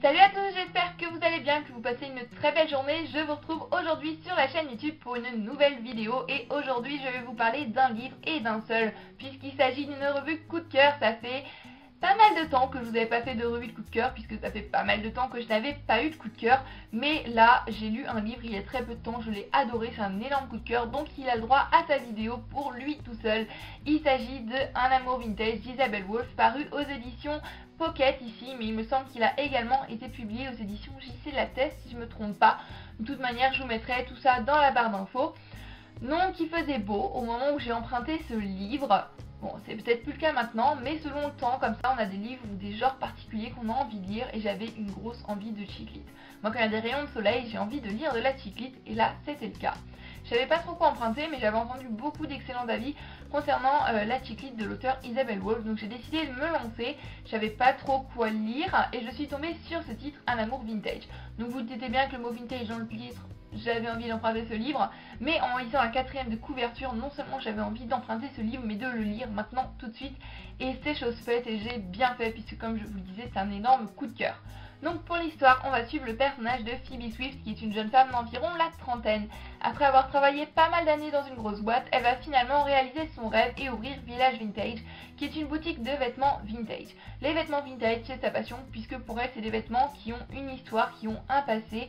Salut à tous, j'espère que vous allez bien, que vous passez une très belle journée. Je vous retrouve aujourd'hui sur la chaîne YouTube pour une nouvelle vidéo. Et aujourd'hui je vais vous parler d'un livre et d'un seul, puisqu'il s'agit d'une revue coup de cœur. Ça fait pas mal de temps que je vous avais pas fait de revue de coup de cœur, puisque ça fait pas mal de temps que je n'avais pas eu de coup de cœur. Mais là j'ai lu un livre il y a très peu de temps, je l'ai adoré, c'est un énorme coup de cœur, donc il a le droit à sa vidéo pour lui tout seul. Il s'agit de Un amour vintage d'Isabelle Wolf, paru aux éditions Pocket ici, mais il me semble qu'il a également été publié aux éditions JC Lattès si je me trompe pas. De toute manière je vous mettrai tout ça dans la barre d'infos. Donc il faisait beau au moment où j'ai emprunté ce livre. Bon, c'est peut-être plus le cas maintenant, mais selon le temps, comme ça on a des livres ou des genres particuliers qu'on a envie de lire, et j'avais une grosse envie de chiclite. Moi quand il y a des rayons de soleil, j'ai envie de lire de la chiclite, et là c'était le cas. Je savais pas trop quoi emprunter, mais j'avais entendu beaucoup d'excellents avis concernant la chiclite de l'auteur Isabelle Wolf, donc j'ai décidé de me lancer. Je savais pas trop quoi lire, et je suis tombée sur ce titre, Un amour vintage. Donc vous dites bien que le mot vintage dans le titre, j'avais envie d'emprunter ce livre, mais en lisant la quatrième de couverture, non seulement j'avais envie d'emprunter ce livre, mais de le lire maintenant tout de suite, et c'est chose faite, et j'ai bien fait, puisque comme je vous le disais, c'est un énorme coup de cœur. Donc pour l'histoire, on va suivre le personnage de Phoebe Swift, qui est une jeune femme d'environ la trentaine. Après avoir travaillé pas mal d'années dans une grosse boîte, elle va finalement réaliser son rêve et ouvrir Village Vintage, qui est une boutique de vêtements vintage. Les vêtements vintage, c'est sa passion, puisque pour elle, c'est des vêtements qui ont une histoire, qui ont un passé.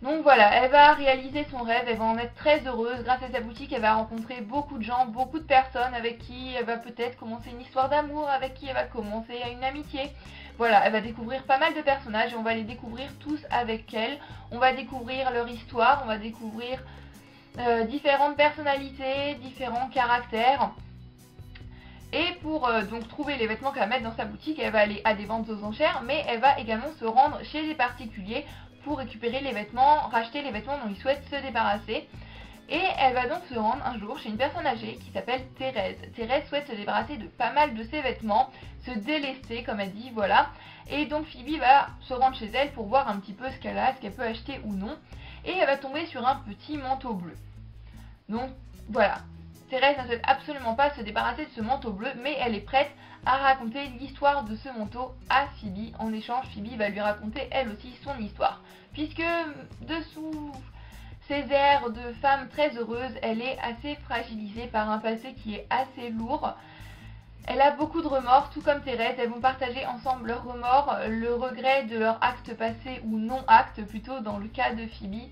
Donc voilà, elle va réaliser son rêve, elle va en être très heureuse. Grâce à sa boutique, elle va rencontrer beaucoup de gens, beaucoup de personnes avec qui elle va peut-être commencer une histoire d'amour, avec qui elle va commencer une amitié. Voilà, elle va découvrir pas mal de personnages et on va les découvrir tous avec elle. On va découvrir leur histoire, on va découvrir différentes personnalités, différents caractères. Et pour donc trouver les vêtements qu'elle va mettre dans sa boutique, elle va aller à des ventes aux enchères, mais elle va également se rendre chez les particuliers pour récupérer les vêtements, racheter les vêtements dont ils souhaitent se débarrasser. Et elle va donc se rendre un jour chez une personne âgée qui s'appelle Thérèse. Thérèse souhaite se débarrasser de pas mal de ses vêtements, se délester comme elle dit, voilà. Et donc Phoebe va se rendre chez elle pour voir un petit peu ce qu'elle a, ce qu'elle peut acheter ou non. Et elle va tomber sur un petit manteau bleu. Donc voilà, Thérèse ne souhaite absolument pas se débarrasser de ce manteau bleu, mais elle est prête à raconter l'histoire de ce manteau à Phoebe. En échange, Phoebe va lui raconter elle aussi son histoire. Puisque dessous ses airs de femme très heureuse, elle est assez fragilisée par un passé qui est assez lourd. Elle a beaucoup de remords, tout comme Thérèse. Elles vont partager ensemble leurs remords, le regret de leur acte passé ou non-acte, plutôt dans le cas de Phoebe.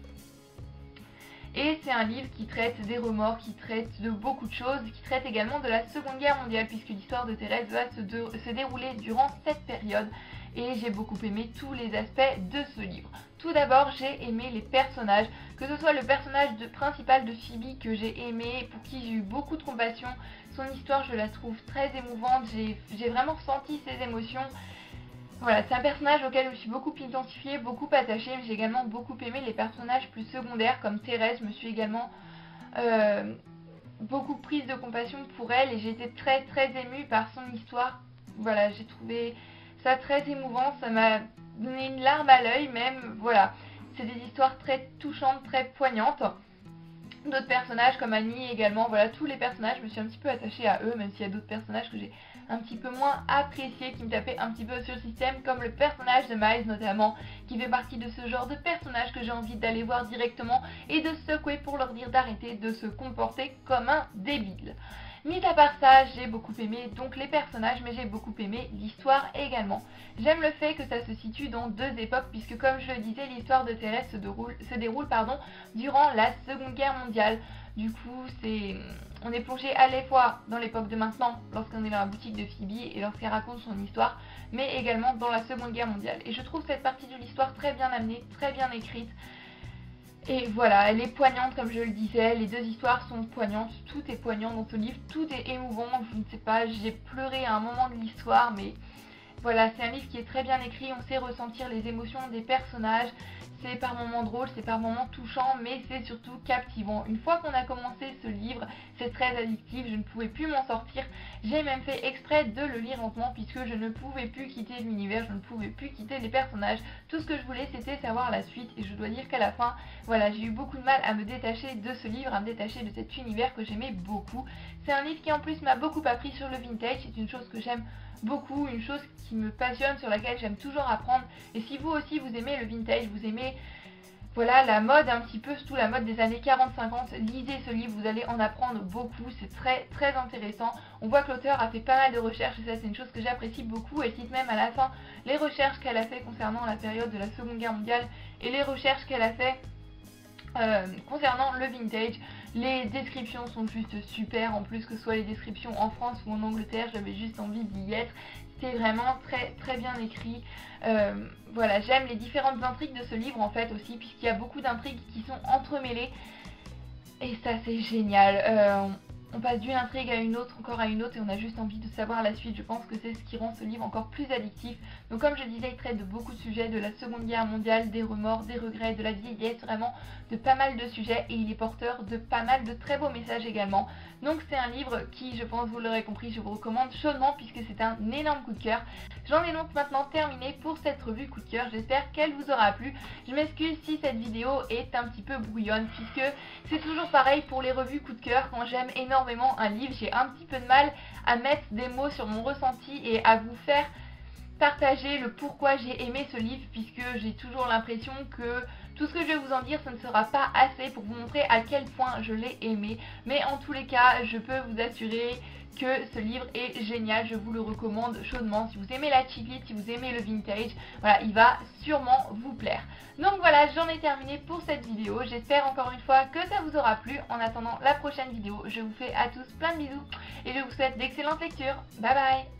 Et c'est un livre qui traite des remords, qui traite de beaucoup de choses, qui traite également de la Seconde Guerre mondiale, puisque l'histoire de Thérèse va se dérouler durant cette période. Et j'ai beaucoup aimé tous les aspects de ce livre. Tout d'abord, j'ai aimé les personnages, que ce soit le personnage principal de Phoebe que j'ai aimé, pour qui j'ai eu beaucoup de compassion. Son histoire, je la trouve très émouvante, j'ai vraiment ressenti ses émotions. Voilà, c'est un personnage auquel je me suis beaucoup identifiée, beaucoup attachée, mais j'ai également beaucoup aimé les personnages plus secondaires comme Thérèse. Je me suis également beaucoup prise de compassion pour elle et j'ai été très très émue par son histoire. Voilà, j'ai trouvé ça très émouvant, ça m'a donné une larme à l'œil même, voilà. C'est des histoires très touchantes, très poignantes. D'autres personnages comme Annie également, voilà, tous les personnages, je me suis un petit peu attachée à eux, même s'il y a d'autres personnages que j'ai un petit peu moins appréciés, qui me tapaient un petit peu sur le système, comme le personnage de Miles notamment, qui fait partie de ce genre de personnage que j'ai envie d'aller voir directement et de secouer pour leur dire d'arrêter de se comporter comme un débile. Mis à part ça, j'ai beaucoup aimé donc les personnages, mais j'ai beaucoup aimé l'histoire également. J'aime le fait que ça se situe dans deux époques, puisque comme je le disais, l'histoire de Thérèse se déroule durant la Seconde Guerre mondiale. Du coup, on est plongé à la fois dans l'époque de maintenant, lorsqu'on est dans la boutique de Phoebe et lorsqu'elle raconte son histoire, mais également dans la Seconde Guerre mondiale. Et je trouve cette partie de l'histoire très bien amenée, très bien écrite. Et voilà, elle est poignante comme je le disais, les deux histoires sont poignantes, tout est poignant dans ce livre, tout est émouvant, je ne sais pas, j'ai pleuré à un moment de l'histoire, mais voilà, c'est un livre qui est très bien écrit, on sait ressentir les émotions des personnages, c'est par moments drôle, c'est par moments touchant, mais c'est surtout captivant. Une fois qu'on a commencé ce livre, c'est très addictif, je ne pouvais plus m'en sortir. J'ai même fait exprès de le lire lentement puisque je ne pouvais plus quitter l'univers, je ne pouvais plus quitter les personnages. Tout ce que je voulais, c'était savoir la suite, et je dois dire qu'à la fin, voilà, j'ai eu beaucoup de mal à me détacher de ce livre, à me détacher de cet univers que j'aimais beaucoup. C'est un livre qui en plus m'a beaucoup appris sur le vintage, c'est une chose que j'aime beaucoup, une chose qui me passionne, sur laquelle j'aime toujours apprendre. Et si vous aussi vous aimez le vintage, vous aimez voilà la mode un petit peu, surtout la mode des années 40-50, lisez ce livre, vous allez en apprendre beaucoup, c'est très très intéressant. On voit que l'auteur a fait pas mal de recherches et ça c'est une chose que j'apprécie beaucoup. Elle cite même à la fin les recherches qu'elle a fait concernant la période de la Seconde Guerre mondiale et les recherches qu'elle a fait concernant le vintage. Les descriptions sont juste super, en plus que ce soit les descriptions en France ou en Angleterre, j'avais juste envie d'y être. C'était vraiment très très bien écrit. Voilà, j'aime les différentes intrigues de ce livre en fait aussi, puisqu'il y a beaucoup d'intrigues qui sont entremêlées. Et ça c'est génial. On passe d'une intrigue à une autre, encore à une autre, et on a juste envie de savoir la suite. Je pense que c'est ce qui rend ce livre encore plus addictif. Donc comme je disais, il traite de beaucoup de sujets, de la Seconde Guerre mondiale, des remords, des regrets, de la vieillesse, vraiment de pas mal de sujets, et il est porteur de pas mal de très beaux messages également. Donc c'est un livre qui, je pense, vous l'aurez compris, je vous recommande chaudement puisque c'est un énorme coup de cœur. J'en ai donc maintenant terminé pour cette revue coup de cœur, j'espère qu'elle vous aura plu. Je m'excuse si cette vidéo est un petit peu brouillonne puisque c'est toujours pareil pour les revues coup de cœur. Quand j'aime énormément un livre, j'ai un petit peu de mal à mettre des mots sur mon ressenti et à vous faire partager le pourquoi j'ai aimé ce livre, puisque j'ai toujours l'impression que tout ce que je vais vous en dire, ce ne sera pas assez pour vous montrer à quel point je l'ai aimé. Mais en tous les cas, je peux vous assurer que ce livre est génial, je vous le recommande chaudement. Si vous aimez la cheap lit, si vous aimez le vintage, voilà, il va sûrement vous plaire. Donc voilà, j'en ai terminé pour cette vidéo. J'espère encore une fois que ça vous aura plu. En attendant la prochaine vidéo, je vous fais à tous plein de bisous et je vous souhaite d'excellentes lectures. Bye bye.